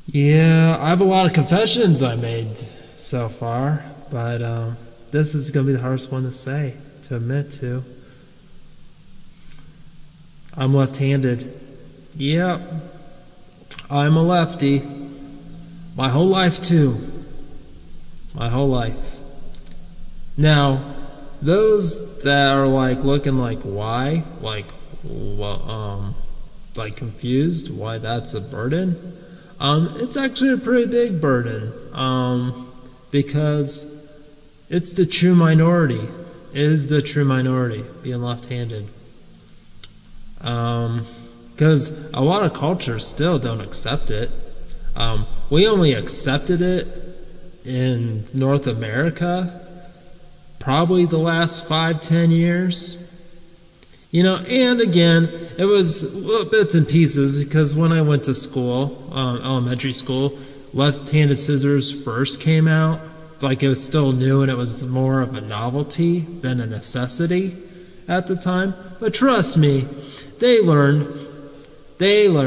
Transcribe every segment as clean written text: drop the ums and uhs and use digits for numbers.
Yeah, I have a lot of confessions I made so far, but this is going to be the hardest one to admit to. I'm left-handed. Yep, I'm a lefty. My whole life, too. My whole life. Now, those that are like looking like why, like confused why that's a burden. It's actually a pretty big burden. Because it's the true minority. It is the true minority being left-handed. Because a lot of cultures still don't accept it. We only accepted it in North America probably the last 5-10 years. And again, it was little bits and pieces because when I went to school, elementary school, left-handed scissors first came out. Like it was still new and it was more of a novelty than a necessity at the time. But trust me, they learned that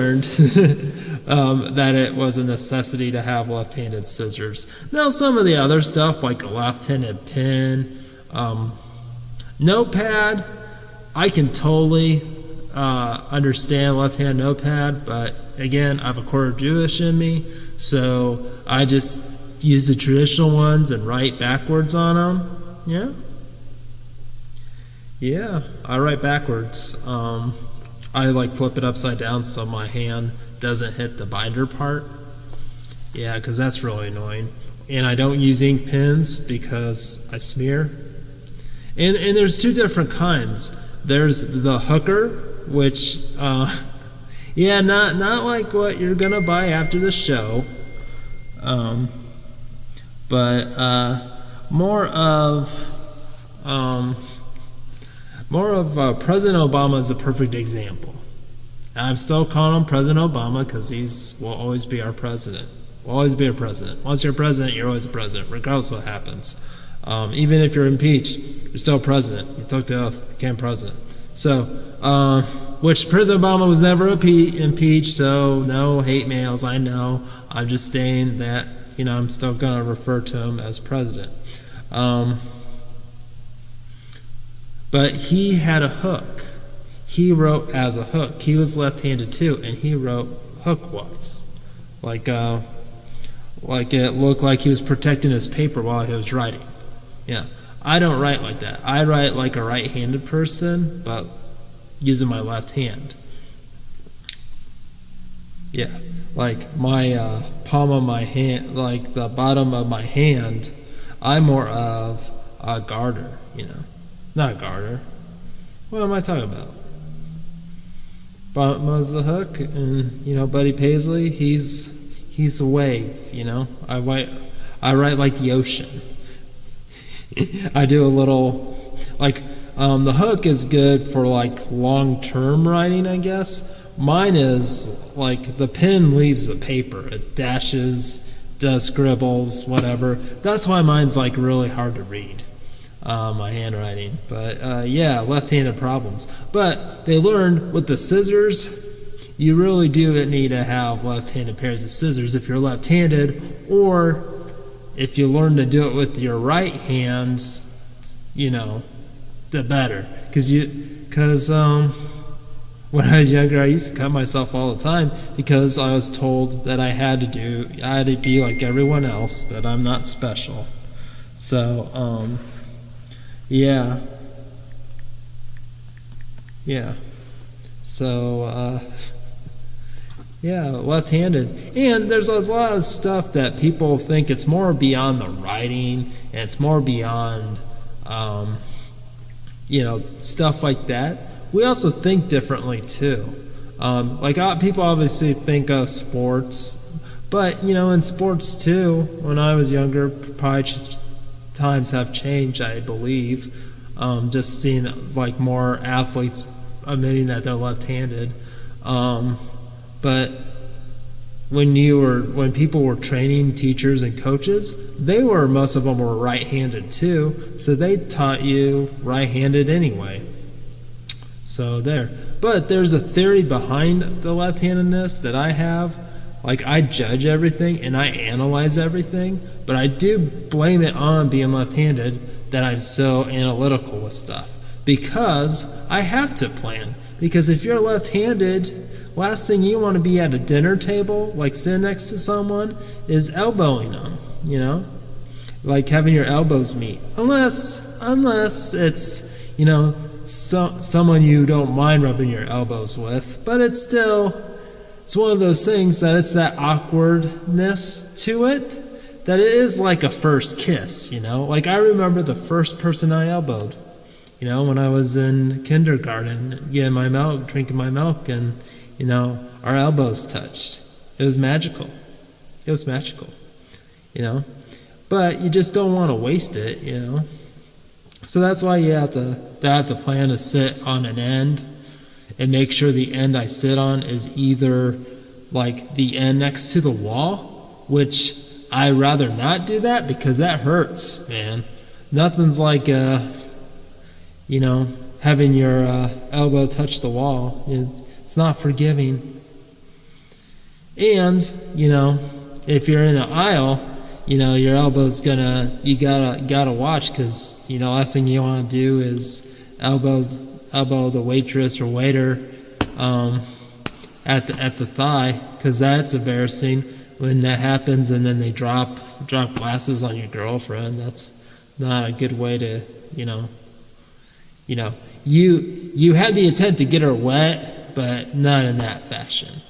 it was a necessity to have left-handed scissors. Now some of the other stuff like a left-handed pen, notepad, I can totally understand left-hand notepad, but again, I have a quarter Jewish in me, so I just use the traditional ones and write backwards on them. Yeah, I write backwards. I like flip it upside down so my hand doesn't hit the binder part. Yeah, because that's really annoying. And I don't use ink pens because I smear. And there's two different kinds. There's the hooker, which, not like what you're gonna buy after the show, but more of President Obama is a perfect example. And I'm still calling him President Obama because will always be our president. Will always be our president. Once you're president, you're always a president, regardless of what happens. Even if you're impeached, you're still president. You took the oath, became president. So, which President Obama was never impeached, so no hate mails, I know. I'm just saying that, I'm still going to refer to him as president. But he had a hook. He wrote as a hook. He was left-handed too, and he wrote hook-wise. Like it looked like he was protecting his paper while he was writing. Yeah, I don't write like that. I write like a right-handed person, but using my left hand. Yeah, like my palm of my hand, like the bottom of my hand, I'm more of a garter, Not a garter. What am I talking about? Bottom was the hook, and Buddy Paisley, he's a wave, I write like the ocean. I do a little the hook is good for like long-term writing, I guess. Mine is like the pen leaves the paper. It dashes, does scribbles, whatever. That's why mine's like really hard to read. My handwriting, but left-handed problems. But they learned with the scissors, you really do need to have left-handed pairs of scissors if you're left-handed, or if you learn to do it with your right hand, the better. Because when I was younger, I used to cut myself all the time because I was told that I had to be like everyone else, that I'm not special. So, Yeah. So, left-handed. And there's a lot of stuff that people think it's more beyond the writing, and it's more beyond, stuff like that. We also think differently, too. People obviously think of sports, but, in sports, too, when I was younger, probably times have changed, I believe. Just seeing like more athletes admitting that they're left-handed. But when people were training teachers and coaches, most of them were right-handed too, so they taught you right-handed anyway. So there. But there's a theory behind the left-handedness that I have Like, I judge everything and I analyze everything, but I do blame it on being left-handed that I'm so analytical with stuff. Because I have to plan. Because if you're left-handed, last thing you want to be at a dinner table, like sitting next to someone, is elbowing them, you know? Like having your elbows meet. Unless it's, you know, someone you don't mind rubbing your elbows with. But it's one of those things that it's that awkwardness to it that it is like a first kiss, you know? Like, I remember the first person I elbowed, you know, when I was in kindergarten, getting my milk, drinking my milk, and, you know, our elbows touched. It was magical. It was magical, you know? But you just don't want to waste it, you know? So that's why you have to plan to sit on an end and make sure the end I sit on is either like the end next to the wall, which I rather not do that because that hurts, man. Nothing's like, you know, having your elbow touch the wall. It's not forgiving. And, you know, if you're in an aisle, you know, your elbow's you gotta watch, because, you know, last thing you want to do is elbow the waitress or waiter at the thigh, because that's embarrassing when that happens, and then they drop glasses on your girlfriend. That's not a good way to, you know, you had the intent to get her wet, but not in that fashion.